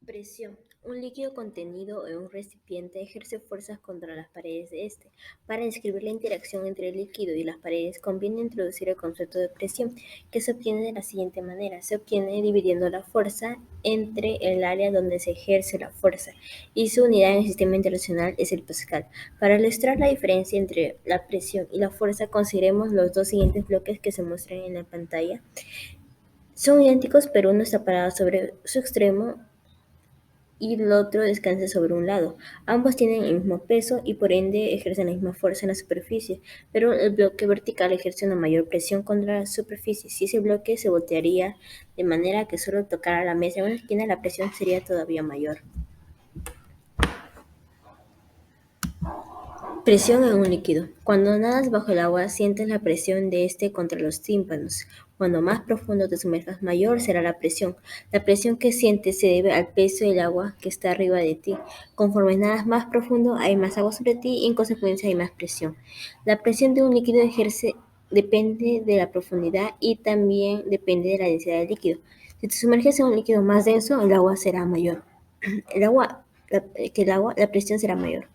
Presión. Un líquido contenido en un recipiente ejerce fuerzas contra las paredes de este. Para describir la interacción entre el líquido y las paredes, conviene introducir el concepto de presión, que se obtiene de la siguiente manera. Se obtiene dividiendo la fuerza entre el área donde se ejerce la fuerza, y su unidad en el sistema internacional es el pascal. Para ilustrar la diferencia entre la presión y la fuerza, consideremos los dos siguientes bloques que se muestran en la pantalla. Son idénticos, pero uno está parado sobre su extremo y el otro descansa sobre un lado. Ambos tienen el mismo peso y por ende ejercen la misma fuerza en la superficie, pero el bloque vertical ejerce una mayor presión contra la superficie. Si ese bloque se voltearía de manera que solo tocara la mesa en una esquina, la presión sería todavía mayor. Presión en un líquido. Cuando nadas bajo el agua, sientes la presión de este contra los tímpanos. Cuando más profundo te sumerjas, mayor será la presión. La presión que sientes se debe al peso del agua que está arriba de ti. Conforme nadas más profundo, hay más agua sobre ti y en consecuencia hay más presión. La presión de un líquido depende de la profundidad y también depende de la densidad del líquido. Si te sumerges en un líquido más denso, el agua será mayor. El agua, la presión será mayor.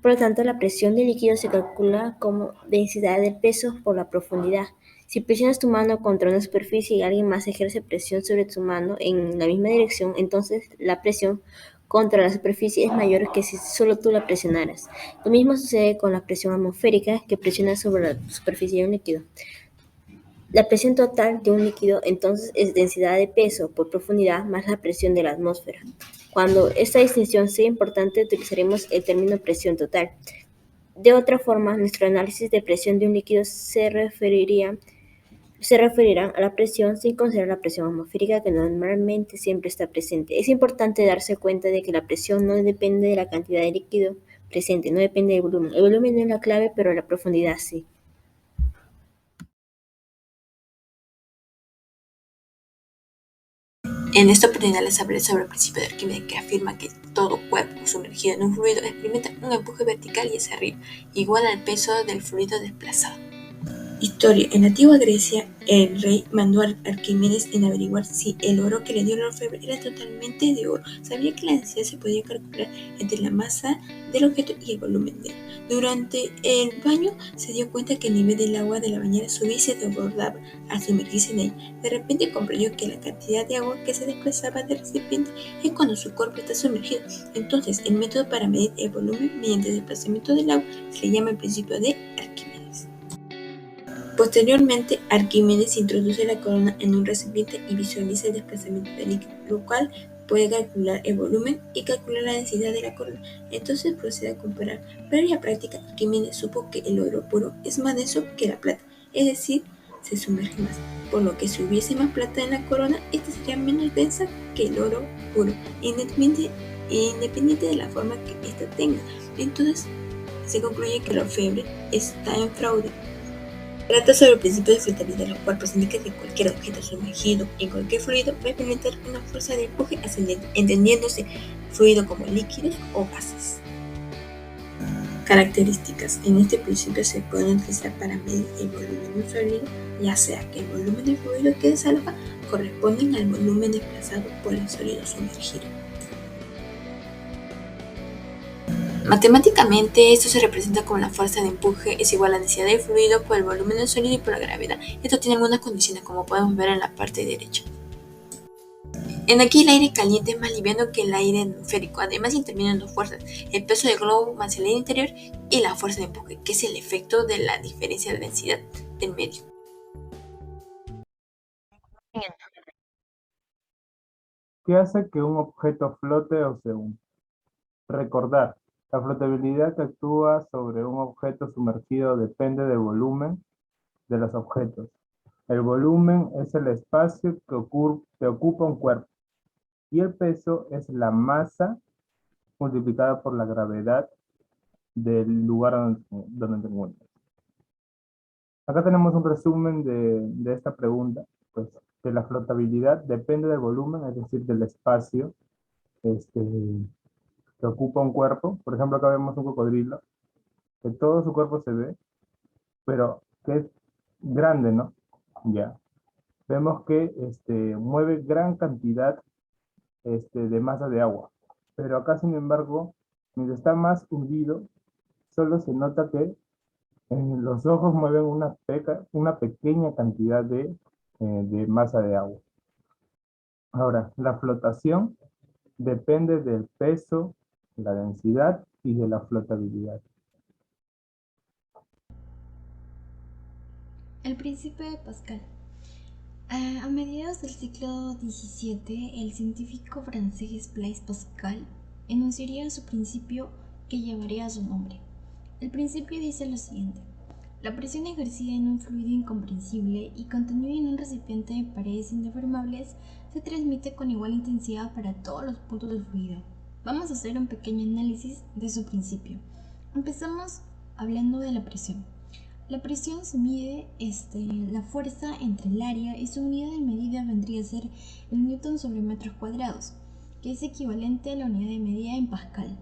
Por lo tanto, la presión del líquido se calcula como densidad del peso por la profundidad. Si presionas tu mano contra una superficie y alguien más ejerce presión sobre tu mano en la misma dirección, entonces la presión contra la superficie es mayor que si solo tú la presionaras. Lo mismo sucede con la presión atmosférica que presiona sobre la superficie de un líquido. La presión total de un líquido entonces es densidad de peso por profundidad más la presión de la atmósfera. Cuando esta distinción sea importante, utilizaremos el término presión total. De otra forma, nuestro análisis de presión de un líquido se referirá a la presión sin considerar la presión atmosférica, que normalmente siempre está presente. Es importante darse cuenta de que la presión no depende de la cantidad de líquido presente, no depende del volumen. El volumen no es la clave, pero la profundidad sí. En esta oportunidad les hablaré sobre el principio de Arquímedes, que afirma que todo cuerpo sumergido en un fluido experimenta un empuje vertical y hacia arriba, igual al peso del fluido desplazado. Historia. En la antigua Grecia, el rey mandó a Arquímedes en averiguar si el oro que le dio la orfebre era totalmente de oro. Sabía que la densidad se podía calcular entre la masa del objeto y el volumen de él. Durante el baño se dio cuenta que el nivel del agua de la bañera subía y se desbordaba al sumergirse en ella. De repente comprendió que la cantidad de agua que se desplazaba del recipiente es cuando su cuerpo está sumergido. Entonces, el método para medir el volumen mediante el desplazamiento del agua se le llama el principio de Arquímedes. Posteriormente, Arquímedes introduce la corona en un recipiente y visualiza el desplazamiento del líquido, lo cual puede calcular el volumen y calcular la densidad de la corona. Entonces procede a comparar, pero en la práctica Arquímedes supo que el oro puro es más denso que la plata, es decir, se sumerge más, por lo que si hubiese más plata en la corona, esta sería menos densa que el oro puro, independiente de la forma que ésta tenga. Entonces se concluye que la orfebre está en fraude. Trata sobre el principio de flotabilidad, los cuerpos indica que cualquier objeto sumergido en cualquier fluido va a experimentar una fuerza de empuje ascendente, entendiéndose fluido como líquidos o gases. Características. En este principio se pueden utilizar para medir el volumen del fluido, ya sea que el volumen del fluido que desaloja corresponda al volumen desplazado por el sólido sumergido. Matemáticamente, esto se representa como la fuerza de empuje es igual a la densidad del fluido por el volumen del sólido y por la gravedad. Esto tiene algunas condiciones, como podemos ver en la parte derecha. En aquí el aire caliente es más liviano que el aire atmosférico. Además intervienen dos fuerzas, el peso del globo más el aire interior y la fuerza de empuje, que es el efecto de la diferencia de densidad del medio. ¿Qué hace que un objeto flote o se hunda? Recordar, la flotabilidad que actúa sobre un objeto sumergido depende del volumen de los objetos. El volumen es el espacio que ocupa un cuerpo y el peso es la masa multiplicada por la gravedad del lugar donde te encuentras. Acá tenemos un resumen de esta pregunta, pues que la flotabilidad depende del volumen, es decir, del espacio este, que ocupa un cuerpo. Por ejemplo, acá vemos un cocodrilo, que todo su cuerpo se ve, pero que es grande, ¿no? Ya. Vemos que mueve gran cantidad de masa de agua. Pero acá, sin embargo, mientras está más hundido, solo se nota que los ojos mueven una pequeña cantidad de masa de agua. Ahora, la flotación depende del peso, la densidad y de la flotabilidad. El principio de Pascal. A mediados del siglo XVII, el científico francés Blaise Pascal enunciaría su principio que llevaría su nombre. El principio dice lo siguiente: la presión ejercida en un fluido incomprensible y contenido en un recipiente de paredes indeformables se transmite con igual intensidad para todos los puntos del fluido. Vamos a hacer un pequeño análisis de su principio. Empezamos hablando de la presión. La presión se mide, la fuerza entre el área, y su unidad de medida vendría a ser el newton sobre metros cuadrados, que es equivalente a la unidad de medida en Pascal.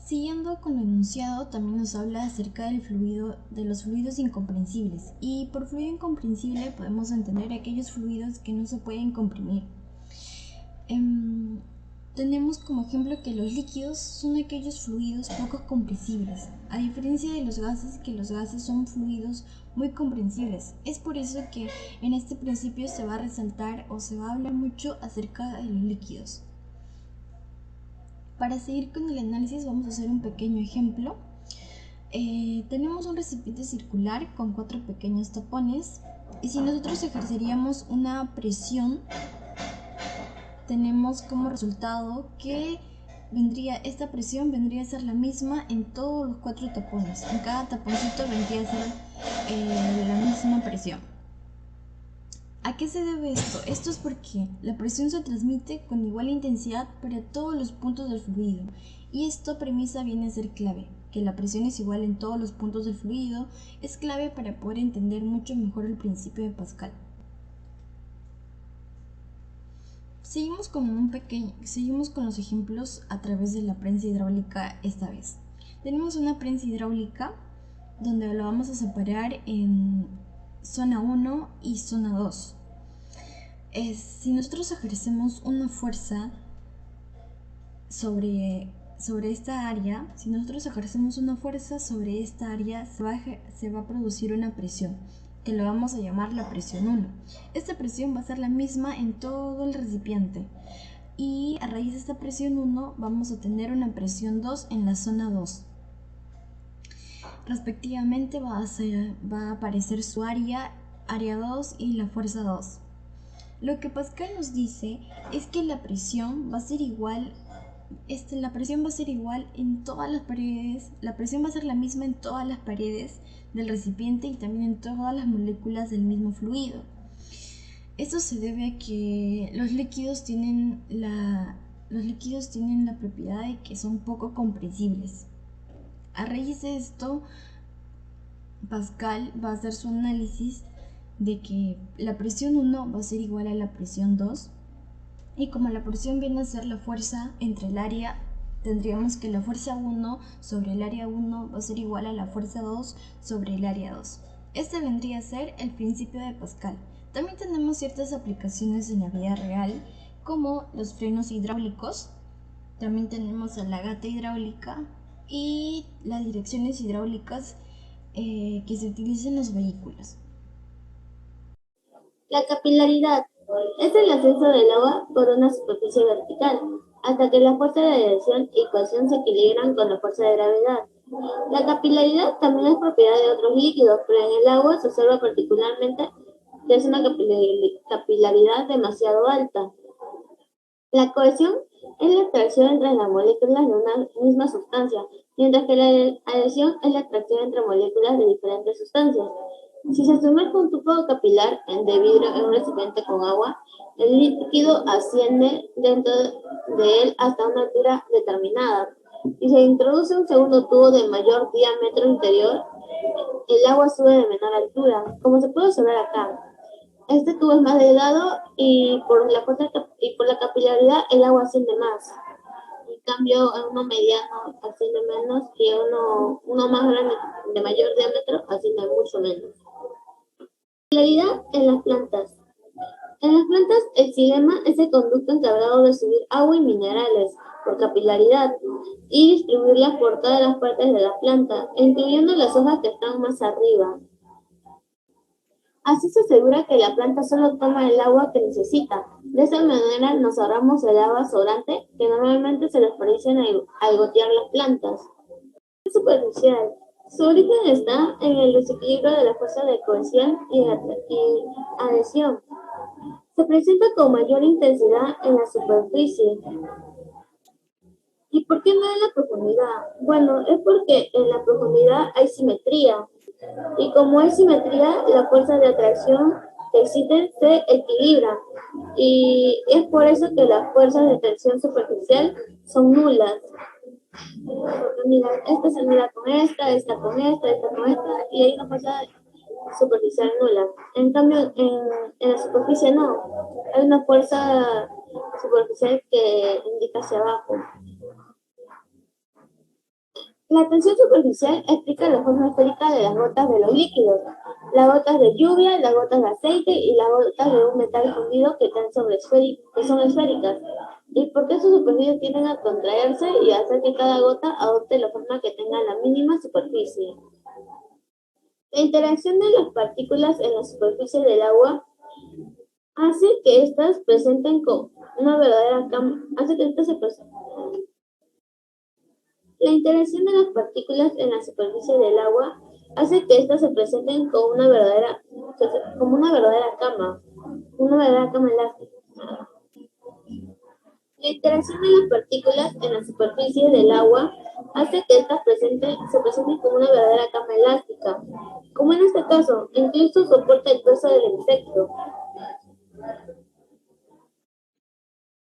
Siguiendo con lo enunciado, también nos habla acerca del fluido, de los fluidos incomprensibles, y por fluido incomprensible podemos entender aquellos fluidos que no se pueden comprimir. Tenemos como ejemplo que los líquidos son aquellos fluidos poco compresibles, a diferencia de los gases, que los gases son fluidos muy comprensibles. Es por eso que en este principio se va a resaltar o se va a hablar mucho acerca de los líquidos. Para seguir con el análisis vamos a hacer un pequeño ejemplo. Tenemos un recipiente circular con 4 pequeños tapones, y si nosotros ejerceríamos una presión, tenemos como resultado que esta presión vendría a ser la misma en todos los 4 tapones. En cada taponcito vendría a ser la misma presión. ¿A qué se debe esto? Esto es porque la presión se transmite con igual intensidad para todos los puntos del fluido, y esta premisa viene a ser clave. Que la presión es igual en todos los puntos del fluido es clave para poder entender mucho mejor el principio de Pascal. Seguimos con los ejemplos a través de la prensa hidráulica esta vez. Tenemos una prensa hidráulica donde lo vamos a separar en zona 1 y zona 2. Si nosotros ejercemos una fuerza sobre esta área, se va a producir una presión, que lo vamos a llamar la presión 1. Esta presión va a ser la misma en todo el recipiente, y a raíz de esta presión 1 vamos a tener una presión 2 en la zona 2. Respectivamente va a aparecer su área 2 y la fuerza 2. Lo que Pascal nos dice es que la presión va a ser igual en todas las paredes. La presión va a ser la misma en todas las paredes del recipiente y también en todas las moléculas del mismo fluido. Esto se debe a que los líquidos tienen la propiedad de que son poco compresibles. A raíz de esto, Pascal va a hacer su análisis de que la presión 1 va a ser igual a la presión 2, y como la presión viene a ser la fuerza entre el área, tendríamos que la fuerza 1 sobre el área 1 va a ser igual a la fuerza 2 sobre el área 2. Este vendría a ser el principio de Pascal. También tenemos ciertas aplicaciones en la vida real, como los frenos hidráulicos. También tenemos la gata hidráulica y las direcciones hidráulicas que se utilizan en los vehículos. La capilaridad es el ascenso del agua por una superficie vertical, hasta que la fuerza de dirección y cohesión se equilibran con la fuerza de gravedad. La capilaridad también es propiedad de otros líquidos, pero en el agua se observa particularmente que es una capilaridad demasiado alta. La cohesión es la atracción entre las moléculas de una misma sustancia, mientras que la adhesión es la atracción entre moléculas de diferentes sustancias. Si se sumerge un tubo capilar de vidrio en un recipiente con agua, el líquido asciende dentro de él hasta una altura determinada. Si se introduce un segundo tubo de mayor diámetro interior, el agua sube de menor altura, como se puede observar acá. Este tubo es más delgado y por la capilaridad el agua asciende más. En cambio, en uno mediano asciende menos y uno más grande de mayor diámetro asciende mucho menos. Capilaridad en las plantas. En las plantas, el xilema es el conducto encargado de subir agua y minerales por capilaridad y distribuirlas por todas las partes de la planta, incluyendo las hojas que están más arriba. Así se asegura que la planta solo toma el agua que necesita. De esa manera nos ahorramos el agua sobrante que normalmente se desperdicia al gotear las plantas. Superficial. Su origen está en el desequilibrio de la fuerza de cohesión y adhesión. Se presenta con mayor intensidad en la superficie. ¿Y por qué no en la profundidad? Bueno, es porque en la profundidad hay simetría. Y como hay simetría, la fuerza de atracción que existen se equilibra. Y es por eso que las fuerzas de tensión superficial son nulas. Porque mira, esta se mira con esta con esta con esta, y hay una fuerza superficial nula. En cambio, en la superficie no. Hay una fuerza superficial que indica hacia abajo. La tensión superficial explica la forma esférica de las gotas de los líquidos, las gotas de lluvia, las gotas de aceite y las gotas de un metal fundido que son esféricas. ¿Y por qué sus superficies tienden a contraerse y a hacer que cada gota adopte la forma que tenga la mínima superficie? La interacción de las partículas en la superficie del agua hace que éstas presenten con una verdadera La interacción de las partículas en la superficie del agua hace que éstas se presenten como una verdadera cama elástica. La interacción de las partículas en la superficie del agua hace que éstas se presenten como una verdadera cama elástica, como en este caso, incluso soporta el peso del insecto.